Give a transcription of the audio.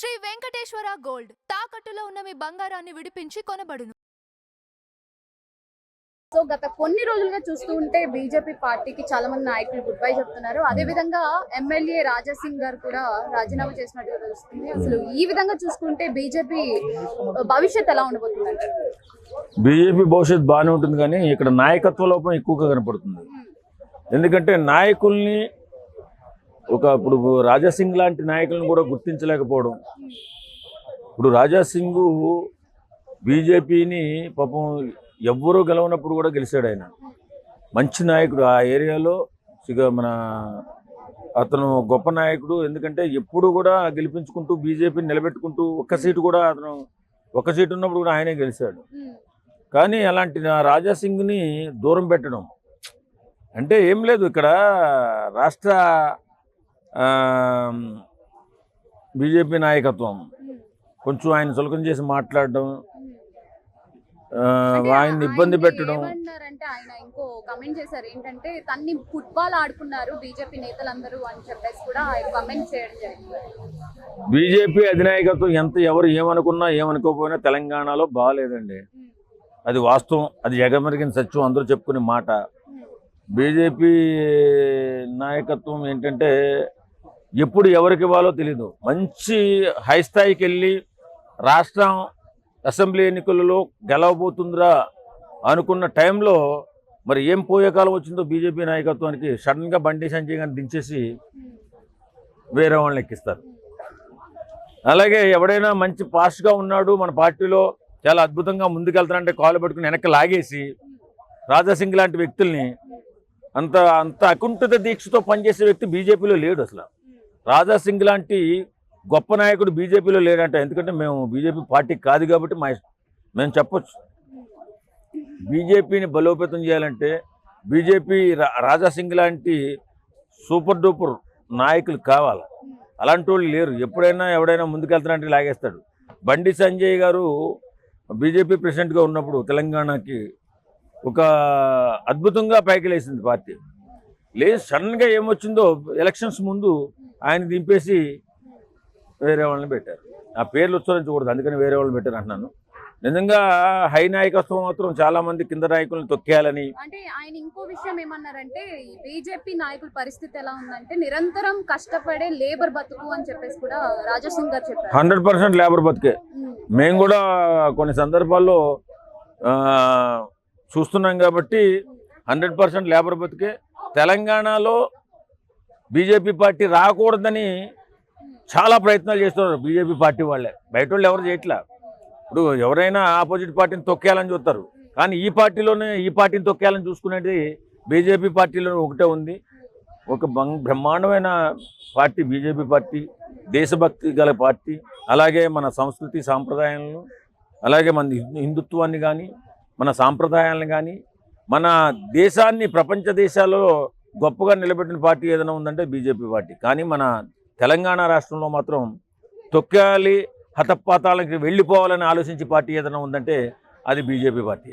Shri Venkateswara gold తాకట్టులో ఉన్న మీ బంగారాన్ని విడిపించి కొనబడును. సో గత కొన్ని రోజులుగా చూస్తూ ఉంటే బీజేపీ పార్టీకి చాలా మంది నాయకులు గుడ్ బై చెప్తున్నారు. అదే విధంగా ఎమ్మెల్యే రాజాసింగ్ గారు కూడా రాజీనామా చేసినట్టుగా తెలుస్తుంది. అసలు ఈ విధంగా చూసుకుంటే బీజేపీ భవిష్యత్ ఎలా ఉండబోతుంది? బీజేపీ భవిష్యత్ బాగానే ఉంటుంది, కానీ ఇక్కడ నాయకత్వ లోపం ఎక్కువగా కనపడుతుంది. ఎందుకంటే నాయకుల్ని ఇప్పుడు రాజాసింగ్ లాంటి నాయకులను కూడా గుర్తించలేకపోవడం. ఇప్పుడు రాజాసింగ్ బీజేపీని పాపం ఎవ్వరూ గెలవనప్పుడు కూడా గెలిచాడు. ఆయన మంచి నాయకుడు ఆ ఏరియాలో. అతను గొప్ప నాయకుడు. ఎందుకంటే ఎప్పుడు కూడా గెలిపించుకుంటూ బీజేపీని నిలబెట్టుకుంటూ ఒక్క సీటు ఉన్నప్పుడు కూడా ఆయనే గెలిచాడు. కానీ అలాంటి రాజాసింగ్ని దూరం పెట్టడం అంటే ఏం లేదు. ఇక్కడ రాష్ట్ర బీజేపీ నాయకత్వం కొంచెం ఆయన చులకన చేసి మాట్లాడడం, ఆయన్ని ఇబ్బంది పెట్టడం. అంటే ఆయన ఇంకో కమెంట్ చేశారు ఏంటంటే తన్ని ఫుట్బాల్ ఆడుకున్నారు బీజేపీ నేతలందరూ అని చెప్పేసి కూడా కమెంట్ చేయడం జరిగింది. బీజేపీ అధినాయకత్వం ఎవరు ఏమనుకున్నా ఏమనుకోకపోయినా తెలంగాణలో బాగాలేదండి. అది వాస్తవం, అది జగమెరిగిన సత్యం, అందరూ చెప్పుకునే మాట. బీజేపీ నాయకత్వం ఏంటంటే ఎప్పుడు ఎవరికి ఇవ్వాలో తెలీదు. మంచి హై స్థాయికి వెళ్ళి రాష్ట్రం అసెంబ్లీ ఎన్నికలలో గెలవబోతుందిరా అనుకున్న టైంలో మరి ఏం పోయే కాలం వచ్చిందో బీజేపీ నాయకత్వానికి. సడన్గా బండి సంజయ్ గారిని దించేసి వేరే వాళ్ళని ఎక్కిస్తారు. అలాగే ఎవడైనా మంచి పాస్ట్గా ఉన్నాడు, మన పార్టీలో చాలా అద్భుతంగా ముందుకెళ్తారంటే కాలు పట్టుకుని వెనక్కి లాగేసి రాజాసింగ్ లాంటి వ్యక్తుల్ని అంత అకుంఠిత దీక్షతో పనిచేసే వ్యక్తి బీజేపీలో లేడు. అసలు రాజాసింగ్ లాంటి గొప్ప నాయకుడు బీజేపీలో లేడంట. ఎందుకంటే మేము బీజేపీ పార్టీ కాదు కాబట్టి మేము చెప్పొచ్చు. బీజేపీని బలోపేతం చేయాలంటే బీజేపీ రాజాసింగ్ లాంటి సూపర్ డూపర్ నాయకులు కావాలి. అలాంటి వాళ్ళు లేరు. ఎవడైనా ముందుకెళ్తానంటే లాగేస్తాడు. బండి సంజయ్ గారు బీజేపీ ప్రెసిడెంట్గా ఉన్నప్పుడు తెలంగాణకి ఒక అద్భుతంగా పైకి లేచింది పార్టీ. సడన్గా ఏమొచ్చిందో ఎలక్షన్స్ ముందు ఆయన దింపేసి వేరే వాళ్ళని పెట్టారు. ఆ పేర్లు ఉచ్చరించకూడదు, అందుకని వేరే వాళ్ళని పెట్టారు అంటున్నాను. నిజంగా హై నాయకత్వం మాత్రం చాలా మంది కింద నాయకులను తొక్కేయాలని. అంటే ఆయన ఇంకో విషయం ఏమన్నారంటే బీజేపీ నాయకుల పరిస్థితి ఎలా ఉందంటే నిరంతరం కష్టపడే లేబర్ బతుకు అని చెప్పేసి కూడా రాజాసింగ్ గారు చెప్పారు. 100% లేబర్ బతుకే. మేము కూడా కొన్ని సందర్భాల్లో చూస్తున్నాం కాబట్టి 100% లేబర్ బతుకే. తెలంగాణలో బీజేపీ పార్టీ రాకూడదని చాలా ప్రయత్నాలు చేస్తున్నారు బీజేపీ పార్టీ వాళ్ళే, బయట వాళ్ళు ఎవరు చేయట్లా. ఇప్పుడు ఎవరైనా ఆపోజిట్ పార్టీని తొక్కేయాలని చూస్తారు, కానీ ఈ పార్టీని తొక్కేయాలని చూసుకునేది బీజేపీ పార్టీలో ఒకటే ఉంది. ఒక బ్రహ్మాండమైన పార్టీ బీజేపీ పార్టీ, దేశభక్తి గల పార్టీ. అలాగే మన సంస్కృతి సాంప్రదాయాలను, అలాగే మన హిందుత్వాన్ని కానీ మన సాంప్రదాయాలను కానీ మన దేశాన్ని ప్రపంచ దేశాలలో గొప్పగా నిలబెట్టిన పార్టీ ఏదైనా ఉందంటే బీజేపీ పార్టీ. కానీ మన తెలంగాణ రాష్ట్రంలో మాత్రం తొక్కాలి, హతపాతాలకి వెళ్ళిపోవాలని ఆలోచించే పార్టీ ఏదైనా ఉందంటే అది బీజేపీ పార్టీ.